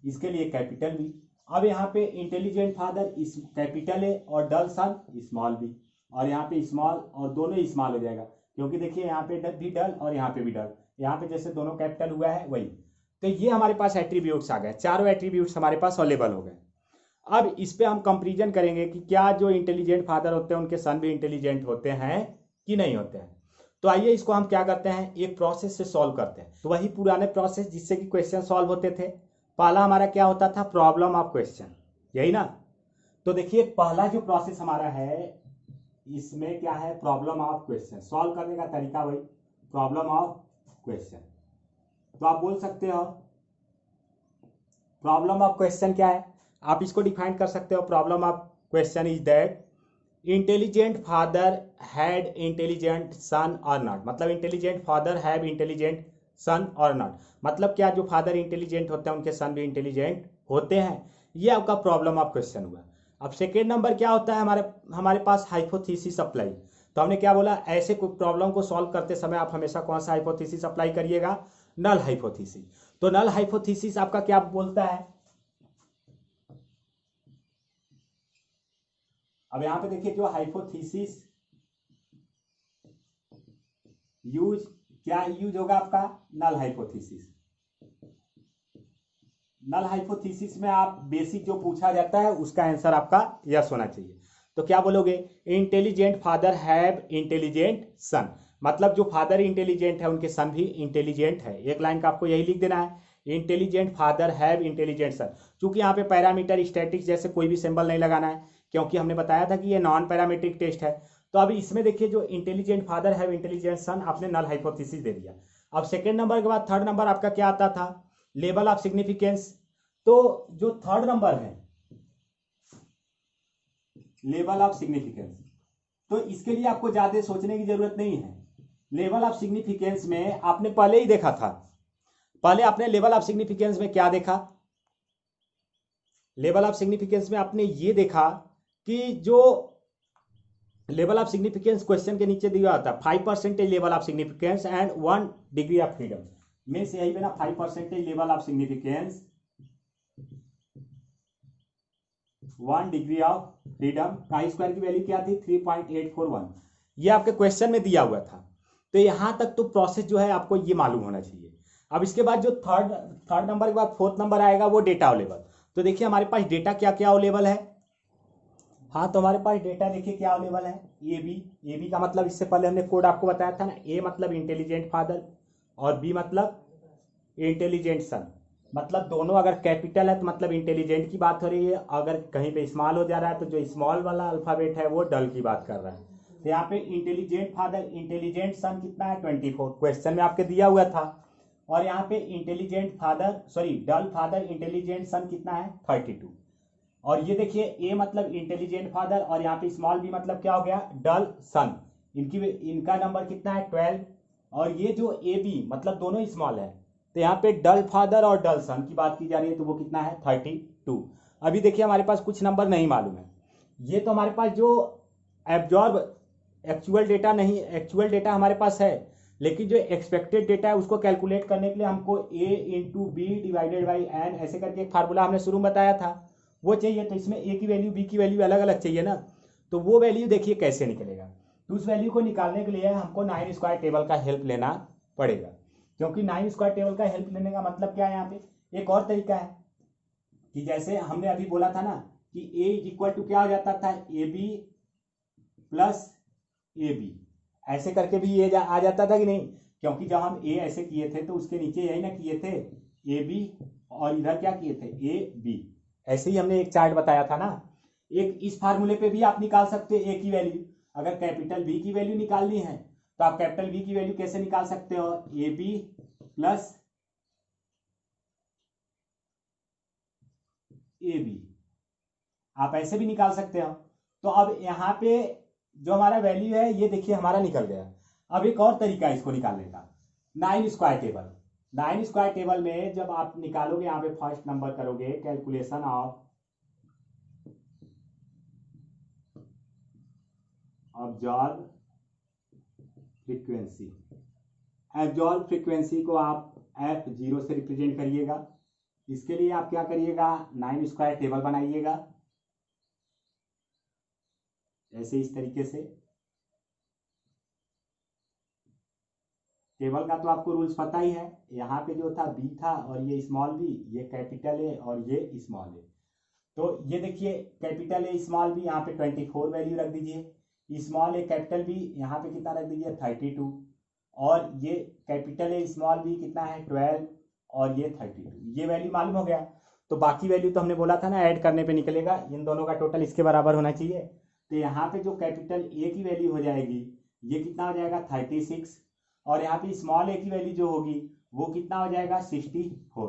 इसके लिए कैपिटल बी। अब यहाँ पे इंटेलिजेंट फादर इस कैपिटल ए और डल सन स्मॉल बी, और यहाँ पे स्मॉल और दोनों स्मॉल हो जाएगा, क्योंकि देखिए यहाँ पे भी डल और यहाँ पे भी डल, यहाँ पे जैसे दोनों कैपिटल हुआ है वही। तो ये हमारे पास एट्रीब्यूट्स आ गए, चारों एट्रीब्यूट्स हमारे पास अवेलेबल हो गए। अब इस पे हम कंपेरिजन करेंगे कि क्या जो इंटेलिजेंट फादर होते हैं उनके सन भी इंटेलिजेंट होते हैं कि नहीं होते हैं। तो आइए इसको हम क्या करते हैं, एक प्रोसेस से सॉल्व करते हैं। तो वही पुराने प्रोसेस जिससे कि क्वेश्चन सॉल्व होते थे। पहला हमारा क्या होता था, प्रॉब्लम ऑफ क्वेश्चन, यही ना। तो देखिए पहला जो प्रोसेस हमारा है इसमें क्या है, प्रॉब्लम ऑफ क्वेश्चन। सॉल्व करने का तरीका वही प्रॉब्लम ऑफ क्वेश्चन। तो आप बोल सकते हो प्रॉब्लम ऑफ क्वेश्चन क्या है, आप इसको डिफाइन कर सकते हो। Problem of question is that intelligent father had intelligent son और नॉट, मतलब intelligent father have intelligent son और नॉट, मतलब क्या जो फादर इंटेलिजेंट होते हैं उनके सन भी इंटेलिजेंट होते हैं। ये आपका प्रॉब्लम ऑफ क्वेश्चन हुआ। अब सेकेंड नंबर क्या होता है हमारे पास, हाइपोथेसिस अप्लाई। तो हमने क्या बोला, ऐसे प्रॉब्लम को सॉल्व करते समय आप हमेशा कौन सा हाइपोथेसिस अप्लाई करिएगा, नल हाइपोथेसिस। तो नल हाइपोथेसिस आपका क्या बोलता है, अब यहां पे देखिए जो हाइपोथेसिस यूज, क्या यूज होगा आपका, नल हाइपोथेसिस। नल हाइपोथेसिस में आप बेसिक जो पूछा जाता है उसका आंसर आपका यस होना चाहिए। तो क्या बोलोगे, इंटेलिजेंट फादर हैव इंटेलिजेंट सन, मतलब जो फादर इंटेलिजेंट है उनके सन भी इंटेलिजेंट है। एक लाइन का आपको यही लिख देना है, इंटेलिजेंट फादर हैव इंटेलिजेंट सन। चूंकि यहाँ पे पैरामीटर स्टैटिक्स जैसे कोई भी सिंबल नहीं लगाना है, क्योंकि हमने बताया था कि ये नॉन पैरामीट्रिक टेस्ट है। तो अभी इसमें देखिए जो इंटेलिजेंट फादर हैव इंटेलिजेंट सन आपने नल हाइपोथेसिस दे दिया। अब सेकेंड नंबर के बाद थर्ड नंबर आपका क्या आता था, लेवल ऑफ सिग्निफिकेंस। तो जो थर्ड नंबर है लेवल ऑफ सिग्निफिकेंस, तो इसके लिए आपको ज्यादा सोचने की जरूरत नहीं है। लेवल ऑफ सिग्निफिकेंस में आपने पहले ही देखा था, पहले आपने लेवल ऑफ सिग्निफिकेंस में क्या देखा, लेवल ऑफ सिग्निफिकेंस में आपने ये देखा कि जो लेवल ऑफ सिग्निफिकेंस क्वेश्चन के नीचे दिया होता है 5% level of significance and 1 degree of freedom, में से यही बना 5% level of significance 1 degree of freedom, का स्क्वायर की वैल्यू क्या थी 3.841, ये आपके क्वेश्चन में दिया हुआ था। तो यहां तक तो प्रोसेस जो है आपको ये मालूम होना चाहिए। अब इसके बाद जो थर्ड नंबर के बाद फोर्थ नंबर आएगा वो डेटा अवेलेबल। तो देखिए हमारे पास डेटा क्या क्या अवेलेबल है, हाँ तो हमारे पास डेटा देखिए क्या अवेलेबल है, ए बी का मतलब इससे पहले हमने कोड आपको बताया था ना, ए मतलब इंटेलिजेंट फादर और बी मतलब इंटेलिजेंट सन, मतलब दोनों अगर कैपिटल है तो मतलब इंटेलिजेंट की बात हो रही है, अगर कहीं पे स्मॉल हो जा रहा है तो जो स्मॉल वाला अल्फाबेट है वो डल की बात कर रहा है। तो यहाँ पे इंटेलिजेंट फादर इंटेलिजेंट सन कितना है 24, क्वेश्चन में आपके दिया हुआ था। और यहाँ पे इंटेलिजेंट फादर सॉरी डल फादर इंटेलिजेंट सन कितना है 32। और ये देखिए ए मतलब इंटेलिजेंट फादर और यहाँ पे स्मॉल बी मतलब क्या हो गया डल सन, इनका नंबर कितना है 12। और ये जो ए बी मतलब दोनों स्मॉल है, तो यहाँ पे डल फादर और डल सन की बात की जा रही है, तो वो कितना है 32। अभी देखिए हमारे पास कुछ नंबर नहीं मालूम है, ये तो हमारे पास जो एब्जॉर्ब एक्चुअल डेटा नहीं, एक्चुअल डेटा हमारे पास है, लेकिन जो एक्सपेक्टेड डेटा है उसको कैलकुलेट करने के लिए हमको A into B divided by N ऐसे करके एक फार्मूला हमने शुरू में बताया था, वो चाहिए। तो इसमें ए की वैल्यू बी की वैल्यू अलग अलग चाहिए ना, तो वो वैल्यू देखिए कैसे निकलेगा। तो उस वैल्यू को निकालने के लिए हमको 9 स्क्वायर टेबल का हेल्प लेना पड़ेगा, क्योंकि 9 स्क्वायर टेबल का हेल्प लेने का मतलब क्या है, यहाँ पे एक और तरीका है कि जैसे हमने अभी बोला था ना कि ए इक्वल टू क्या हो जाता था A B plus A B, ऐसे करके भी ये आ जाता था कि नहीं, क्योंकि जब हम ए ऐसे किए थे तो उसके नीचे यही ना किए थे ए बी और इधर क्या किए थे ए बी, ऐसे ही हमने एक चार्ट बताया था ना। एक इस फार्मूले पे भी आप निकाल सकते हैं ए की वैल्यू, अगर कैपिटल बी की वैल्यू निकालनी है तो आप कैपिटल बी की वैल्यू कैसे निकाल सकते हो, A B plus A B, आप ऐसे भी निकाल सकते हो। तो अब यहाँ पे जो हमारा वैल्यू है ये देखिए हमारा निकल गया। अब एक और तरीका है इसको निकालने का, 9 स्क्वायर टेबल। 9 स्क्वायर टेबल में जब आप निकालोगे, यहाँ पे फर्स्ट नंबर करोगे calculation of observe frequency, observe frequency को आप F0 से रिप्रेजेंट करिएगा। इसके लिए आप क्या करिएगा, 9 स्क्वायर टेबल बनाइएगा ऐसे इस तरीके से। टेबल का तो आपको रूल्स पता ही है, यहाँ पे जो था बी था और ये स्मॉल बी, ये कैपिटल ए और ये स्मॉल ए। तो ये देखिए कैपिटल ए स्मॉल बी, यहाँ पे 24 वैल्यू रख दीजिए, स्मॉल ए कैपिटल बी यहाँ पे कितना रख दीजिए 32, और ये कैपिटल ए स्मॉल बी कितना है 12 और ये 32, ये वैल्यू मालूम हो गया। तो बाकी वैल्यू तो हमने बोला था ना ऐड करने पे निकलेगा, इन दोनों का टोटल इसके बराबर होना चाहिए। तो यहाँ पे जो कैपिटल ए की वैल्यू हो जाएगी ये कितना हो जाएगा 36, और यहाँ पे स्मॉल ए की वैल्यू जो होगी वो कितना हो जाएगा 64।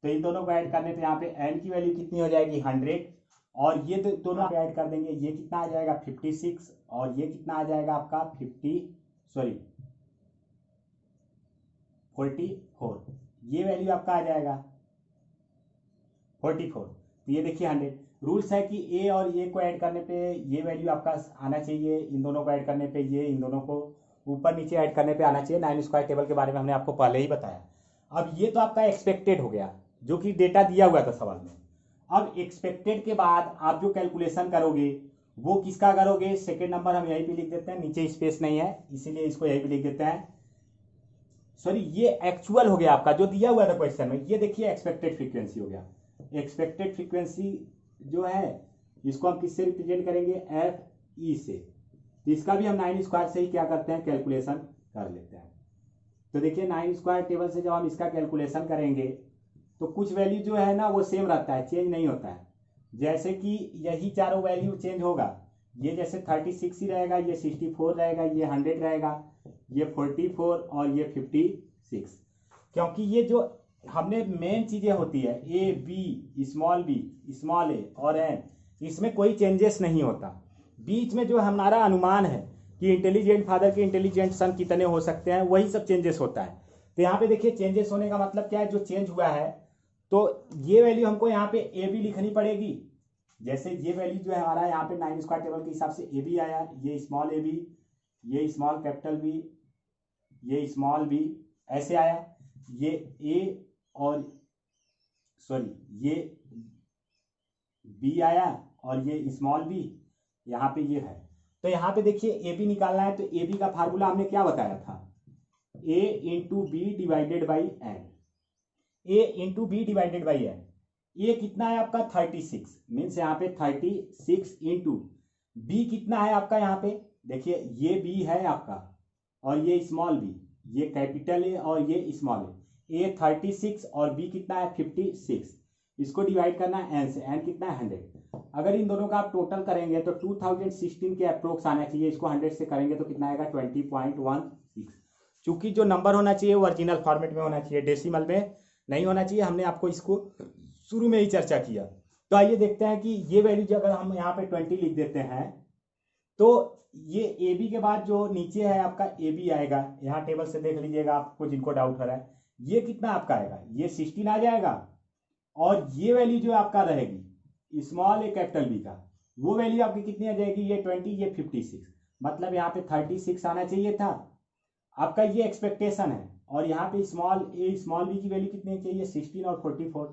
तो इन दोनों को ऐड करने पे यहाँ पे एन की वैल्यू कितनी हो जाएगी 100, और ये दोनों पे ऐड कर देंगे, ये कितना आ जाएगा 56 और ये कितना आ जाएगा आपका 44, ये वैल्यू आपका आ जाएगा 44। तो ये देखिए 100। रूल्स है कि ए और ए को ऐड करने पे ये वैल्यू आपका आना चाहिए, इन दोनों को ऐड करने पे ये, इन दोनों को ऊपर नीचे ऐड करने पे आना चाहिए। 9 स्क्वायर टेबल के बारे में हमने आपको पहले ही बताया। अब ये तो आपका एक्सपेक्टेड हो गया, जो कि डेटा दिया हुआ था सवाल में। अब एक्सपेक्टेड के बाद आप जो कैलकुलेशन करोगे वो किसका करोगे, सेकेंड नंबर हम यहीं पे लिख देते हैं, नीचे स्पेस नहीं है इसीलिए इसको यहीं पे लिख देते हैं। सॉरी, ये एक्चुअल हो गया आपका जो दिया हुआ था क्वेश्चन में, ये देखिए एक्सपेक्टेड फ्रीक्वेंसी हो गया। एक्सपेक्टेड फ्रीक्वेंसी जो है इसको हम किससे रिप्रेजेंट करेंगे, एफ ई से। तो इसका भी हम 9 स्क्वायर से ही क्या करते हैं कैलकुलेशन कर लेते हैं। तो देखिए 9 स्क्वायर टेबल से जब हम इसका कैलकुलेशन करेंगे तो कुछ वैल्यू जो है ना वो सेम रहता है, चेंज नहीं होता है। जैसे कि यही चारों वैल्यू चेंज होगा, ये जैसे 36 ही रहेगा, ये 64 रहेगा, ये 100 रहेगा, ये 44 और ये 56। क्योंकि ये जो हमने मेन चीजें होती है ए बी स्मॉल ए और एन, इसमें कोई चेंजेस नहीं होता। बीच में जो हमारा अनुमान है कि इंटेलिजेंट फादर के इंटेलिजेंट सन कितने हो सकते हैं, वही सब चेंजेस होता है। तो यहाँ पे देखिए चेंजेस होने का मतलब क्या है, जो चेंज हुआ है तो ये वैल्यू हमको यहाँ पे ए बी लिखनी पड़ेगी। जैसे ये वैल्यू जो है हमारा यहाँ पे 9 स्क्वायर टेबल के हिसाब से ए बी आया, ये स्मॉल ए बी, ये स्मॉल कैपिटल बी, ये स्मॉल बी ऐसे आया, ये ए और सॉरी ये बी आया और ये स्मॉल बी यहाँ पे ये है। तो यहाँ पे देखिए ए बी निकालना है, तो ए बी का फार्मूला हमने क्या बताया था, A into B divided by N, A into B divided by N. A कितना है आपका 36, मीन्स यहाँ पे 36 इंटू बी कितना है आपका, यहाँ पे देखिए ये बी है आपका और ये स्मॉल बी, ये कैपिटल ए और ये स्मॉल ए 36 और बी कितना है 56। इसको डिवाइड करना है एन से, एन कितना है 100। अगर इन दोनों का आप टोटल करेंगे तो 2016 के अप्रोक्स आना चाहिए, इसको 100 से करेंगे तो कितना आएगा 20.16। चूंकि जो नंबर होना चाहिए वो ओरिजिनल फॉर्मेट में होना चाहिए, डेसिमल में नहीं होना चाहिए। हमने आपको इसको शुरू में ही चर्चा किया। तो आइए देखते हैं कि ये वैल्यू अगर हम यहाँ पे 20 लिख देते हैं तो ये ए बी के बाद जो नीचे है आपका ए बी आएगा, यहाँ टेबल से देख लीजिएगा आपको जिनको डाउट हो रहा है, ये कितना आपका आएगा, ये 16 आ जाएगा। और ये वैल्यू जो आपका रहेगी स्मॉल ए कैपिटल बी का, वो वैल्यू आपकी कितनी आ जाएगी, ये 20 ये 56, मतलब यहाँ पे 36 आना चाहिए था आपका, ये एक्सपेक्टेशन है। और यहाँ पे स्मॉल ए स्मॉल बी की वैल्यू कितनी चाहिए, 16 और 44।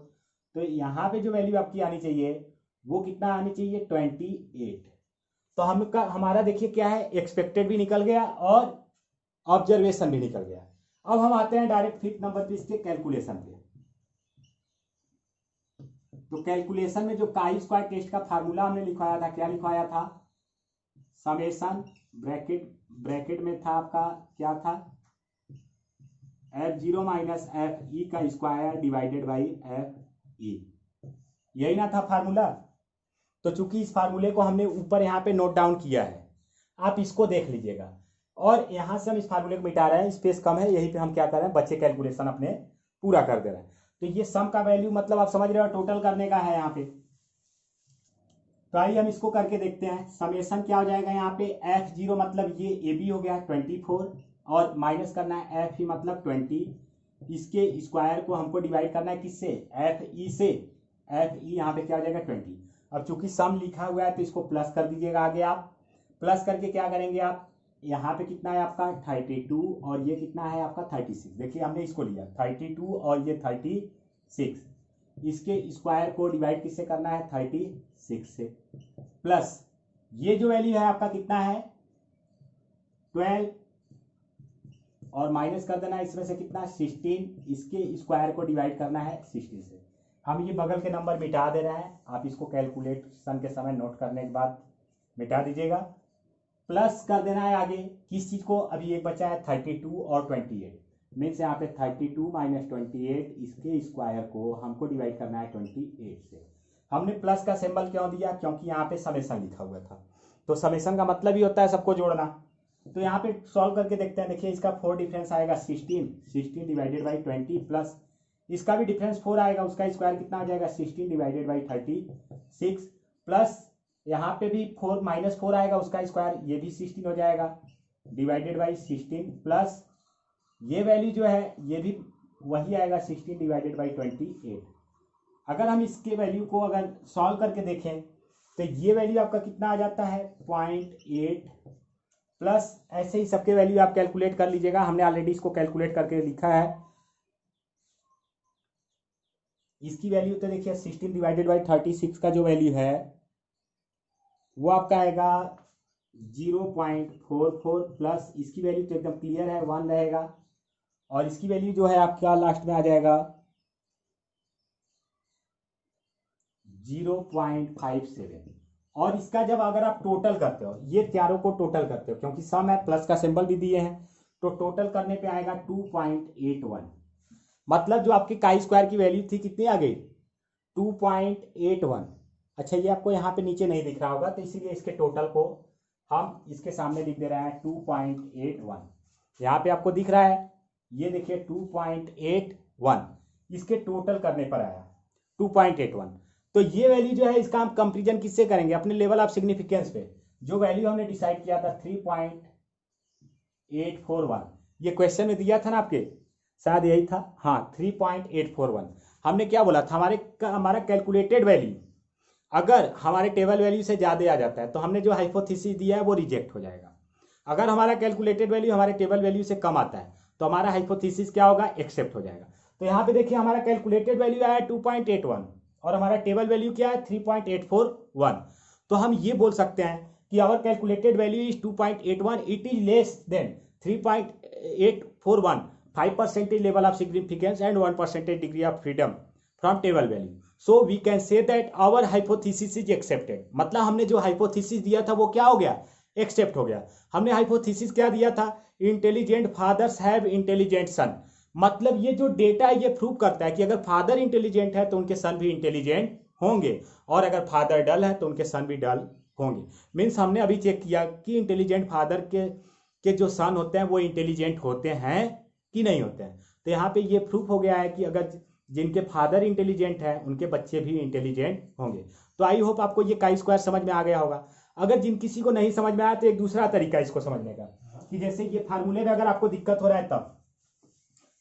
तो यहाँ पे जो वैल्यू आपकी आनी चाहिए वो कितना आनी चाहिए, 28। तो हमारा देखिए क्या है, एक्सपेक्टेड भी निकल गया और ऑब्जर्वेशन भी निकल गया। अब हम आते हैं डायरेक्ट 5th नंबर पे इसके कैलकुलेशन पे। तो कैलकुलेशन में जो काई स्क्वायर टेस्ट का फार्मूला हमने लिखवाया था, क्या लिखवाया था, समेशन ब्रैकेट में था आपका क्या था, F0 माइनस एफ ई का square divided by F E, यही ना था फार्मूला। तो चूंकि इस फार्मूले को हमने ऊपर यहाँ पे नोट डाउन किया है, आप इसको देख लीजिएगा। और यहाँ से हम इस फार्मूले को मिटा रहे हैं, स्पेस कम है, यही पे हम क्या कर रहे हैं, बच्चे कैलकुलेशन अपने पूरा कर दे रहे हैं। तो ये सम का वैल्यू मतलब आप समझ रहे हो, टोटल करने का है यहाँ पे। तो आइए हम इसको करके देखते हैं। समेशन क्या हो जाएगा यहाँ पे, F0 मतलब ये ए बी हो गया 24, और माइनस करना है एफ ई मतलब 20, इसके स्क्वायर को हमको डिवाइड करना है किससे, एफ ई से, एफ ई यहाँ पे क्या हो जाएगा 20। अब चूंकि सम लिखा हुआ है तो इसको प्लस कर दीजिएगा आगे आप, प्लस करके क्या करेंगे आप, यहाँ पे कितना है आपका 32 और ये कितना है आपका 36। देखिए हमने इसको लिया 32 और ये 36, इसके स्क्वायर को डिवाइड किससे करना है, 36 से, प्लस ये जो वैल्यू है आपका कितना है 12, और माइनस कर देना है इसमें से कितना 16, इसके स्क्वायर को डिवाइड करना है 16 से। हम ये बगल के नंबर मिटा दे रहे हैं, आप इसको कैलकुलेशन के समय नोट करने के बाद मिटा दीजिएगा। प्लस कर देना है आगे किस चीज को, अभी एक बचा है 32 और 28, मीन्स यहाँ पे 32 माइनस 28, इसके स्क्वायर को हमको डिवाइड करना है 28 से। हमने प्लस का सिंबल क्यों दिया, क्योंकि यहाँ पे समेशन लिखा हुआ था, तो समेशन का मतलब ही होता है सबको जोड़ना। तो यहाँ पे सॉल्व करके देखते हैं। देखिए इसका 4 डिफरेंस आएगा 16 डिवाइडेड बाई 20, प्लस इसका भी डिफरेंस 4 आएगा, उसका स्क्वायर कितना आ जाएगा 16 डिवाइडेड बाई 36, प्लस यहाँ पे भी 4 माइनस 4 आएगा, उसका स्क्वायर ये भी 16 हो जाएगा डिवाइडेड बाई 16, प्लस ये वैल्यू जो है ये भी वही आएगा 16 डिवाइडेड बाई 28। अगर हम इसके वैल्यू को अगर सॉल्व करके देखें तो ये वैल्यू आपका कितना आ जाता है 0.8, प्लस ऐसे ही सबके वैल्यू आप कैलकुलेट कर लीजिएगा, हमने ऑलरेडी इसको कैलकुलेट करके लिखा है। इसकी वैल्यू तो देखिए 16 डिवाइडेड बाई 36 का जो वैल्यू है वो आपका आएगा 0.44, प्लस इसकी वैल्यू तो एकदम क्लियर है 1 रहेगा, और इसकी वैल्यू जो है आपका लास्ट में आ जाएगा 0.57। और इसका जब अगर आप टोटल करते हो, ये चारों को टोटल करते हो, क्योंकि सम है प्लस का सिंबल भी दिए हैं, तो टोटल करने पे आएगा 2.81, मतलब जो आपकी काई स्क्वायर की वैल्यू थी कितनी आ गई 2.81। अच्छा ये आपको यहाँ पे नीचे नहीं दिख रहा होगा, तो इसीलिए इसके टोटल को हम इसके सामने लिख दे रहे हैं 2.81। यहाँ पे आपको दिख रहा है, ये देखिए 2.81, इसके टोटल करने पर आया 2.81। तो ये वैल्यू जो है इसका हम कंपेरिजन किससे करेंगे, अपने लेवल ऑफ सिग्निफिकेंस पे। जो वैल्यू हमने डिसाइड किया था 3.841, ये क्वेश्चन में दिया था ना आपके, शायद यही था, हाँ 3.841। हमने क्या बोला था, हमारा कैलकुलेटेड वैल्यू अगर हमारे टेबल वैल्यू से ज़्यादा आ जाता है तो हमने जो हाइपोथेसिस दिया है वो रिजेक्ट हो जाएगा। अगर हमारा कैलकुलेटेड वैल्यू हमारे टेबल वैल्यू से कम आता है तो हमारा हाइपोथेसिस क्या होगा, एक्सेप्ट हो जाएगा। तो यहाँ पे देखिए हमारा कैलकुलेटेड वैल्यू आया 2.81 और हमारा टेबल वैल्यू क्या है 3.841। तो हम ये बोल सकते हैं कि our calculated value is 2.81, it is less than 3.841, 5% level of significance and 1% degree of freedom from table value. So we can say that our hypothesis is accepted. मतलब हमने जो हाइपोथेसिस दिया था वो क्या हो गया, एक्सेप्ट हो गया। हमने हाइपोथेसिस क्या दिया था, इंटेलिजेंट फादर्स हैव इंटेलिजेंट सन। मतलब ये जो डेटा है ये प्रूव करता है कि अगर फादर इंटेलिजेंट है तो उनके सन भी इंटेलिजेंट होंगे, और अगर फादर डल है तो उनके सन भी डल होंगे। मीन्स हमने अभी चेक किया कि इंटेलिजेंट फादर के जो सन होते हैं वो इंटेलिजेंट होते हैं कि नहीं होते हैं। तो यहाँ पे ये प्रूफ हो गया है कि अगर जिनके फादर इंटेलिजेंट हैं उनके बच्चे भी इंटेलिजेंट होंगे। तो आई होप आपको ये काई स्क्वायर समझ में आ गया होगा। अगर जिन किसी को नहीं समझ में आया तो एक दूसरा तरीका इसको समझने का, कि जैसे ये फार्मूले में अगर आपको दिक्कत हो रहा है तब,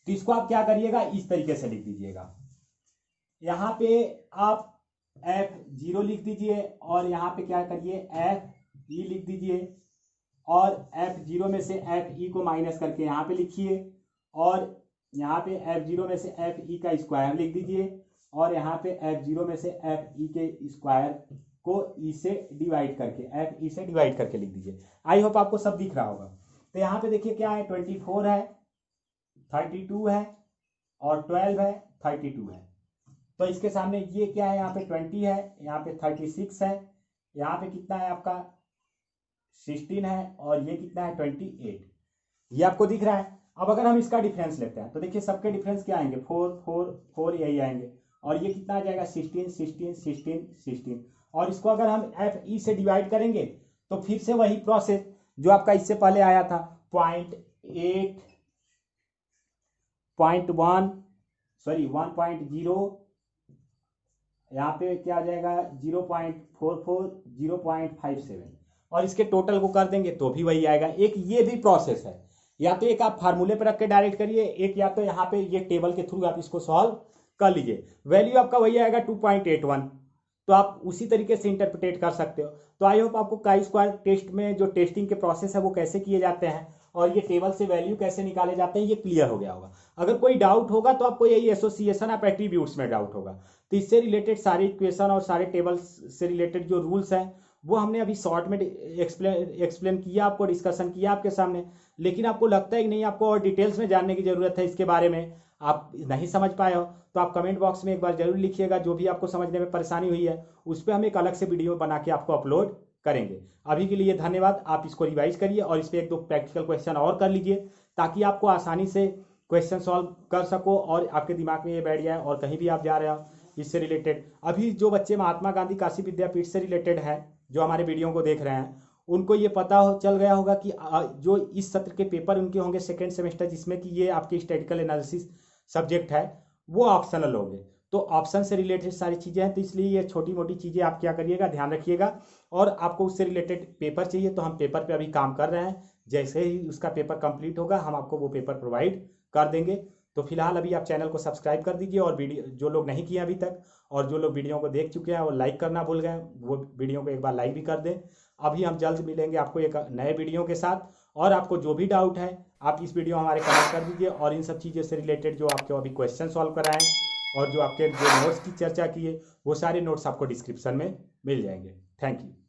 तो इसको आप क्या करिएगा, इस तरीके से लिख दीजिएगा। यहाँ पे आप F0 लिख दीजिए और यहाँ पे क्या करिए FE लिख दीजिए, और F0 में से FE को माइनस करके यहाँ पे लिखिए, और यहाँ पे F0 में से FE का स्क्वायर लिख दीजिए, और यहाँ पे F0 में से FE के स्क्वायर को E से डिवाइड करके FE से डिवाइड करके लिख दीजिए। आई होप आपको सब दिख रहा होगा। तो यहाँ पे देखिए क्या है, 24 है, 32 है और 12 है, 32 है। तो इसके सामने ये क्या है, यहाँ पे 20 है, यहाँ पे 36 है, यहाँ पे कितना है आपका 16 है, और ये कितना है 28। ये आपको दिख रहा है। अब अगर हम इसका डिफरेंस लेते हैं तो देखिए सबके डिफरेंस क्या आएंगे, 4 4 4 यही आएंगे, और ये कितना आ जाएगा 16 16 16 16। और इसको अगर हम FE से डिवाइड करेंगे तो फिर से वही प्रोसेस जो आपका इससे पहले आया था, 0.8 0.1 सॉरी 1.0, यहाँ पे क्या आ जाएगा 0.44 0.57, और इसके टोटल को कर देंगे तो भी वही आएगा। एक ये भी प्रोसेस है, या तो एक आप फार्मूले पर रख के डायरेक्ट करिए, एक या तो यहाँ पे ये टेबल के थ्रू आप इसको सॉल्व कर लीजिए, वैल्यू आपका वही आएगा 2.81। तो आप उसी तरीके से इंटरप्रिटेट कर सकते हो। तो आई होप आपको काई स्क्वायर टेस्ट में जो टेस्टिंग के प्रोसेस है वो कैसे किए जाते हैं और ये टेबल से वैल्यू कैसे निकाले जाते हैं ये क्लियर हो गया होगा। अगर कोई डाउट होगा तो आपको यही एसोसिएशन ऑफ एट्रीब्यूट्स में डाउट होगा, तो इससे रिलेटेड सारे इक्वेशन और सारे टेबल्स से रिलेटेड जो रूल्स हैं वो हमने अभी शॉर्ट में एक्सप्लेन किया, आपको डिस्कशन किया आपके सामने। लेकिन आपको लगता है कि नहीं आपको और डिटेल्स में जानने की जरूरत है इसके बारे में, आप नहीं समझ पाए हो तो आप कमेंट बॉक्स में एक बार जरूर लिखिएगा। जो भी आपको समझने में परेशानी हुई है उस पर हम एक अलग से वीडियो बना के आपको अपलोड करेंगे। अभी के लिए धन्यवाद। आप इसको रिवाइज करिए और इस पर एक दो प्रैक्टिकल क्वेश्चन और कर लीजिए ताकि आपको आसानी से क्वेश्चन सॉल्व कर सको और आपके दिमाग में ये बैठ जाए और कहीं भी आप जा रहे हो इससे रिलेटेड। अभी जो बच्चे महात्मा गांधी काशी विद्यापीठ से रिलेटेड है जो हमारे वीडियो को देख रहे हैं उनको ये पता चल गया होगा कि जो इस सत्र के पेपर उनके होंगे सेकेंड सेमेस्टर जिसमें कि ये आपके स्टैटिस्टिकल एनालिसिस सब्जेक्ट है वो ऑप्शनल होंगे। तो ऑप्शन से रिलेटेड सारी चीज़ें हैं, तो इसलिए ये छोटी मोटी चीज़ें आप क्या करिएगा ध्यान रखिएगा। और आपको उससे रिलेटेड पेपर चाहिए तो हम पेपर पे अभी काम कर रहे हैं, जैसे ही उसका पेपर कंप्लीट होगा हम आपको वो पेपर प्रोवाइड कर देंगे। तो फिलहाल अभी आप चैनल को सब्सक्राइब कर दीजिए और वीडियो जो लोग नहीं किए अभी तक और जो लोग वीडियो को देख चुके हैं वो लाइक करना भूल गए वो वीडियो को एक बार लाइक भी कर दें। अभी हम जल्द मिलेंगे आपको एक नए वीडियो के साथ, और आपको जो भी डाउट है आप इस वीडियो हमारे कमेंट कर दीजिए और इन सब चीज़ों से रिलेटेड जो आपके अभी क्वेश्चन सॉल्व कराएं और जो आपके जो नोट्स की चर्चा की है वो सारे नोट्स आपको डिस्क्रिप्शन में मिल जाएंगे। Thank you.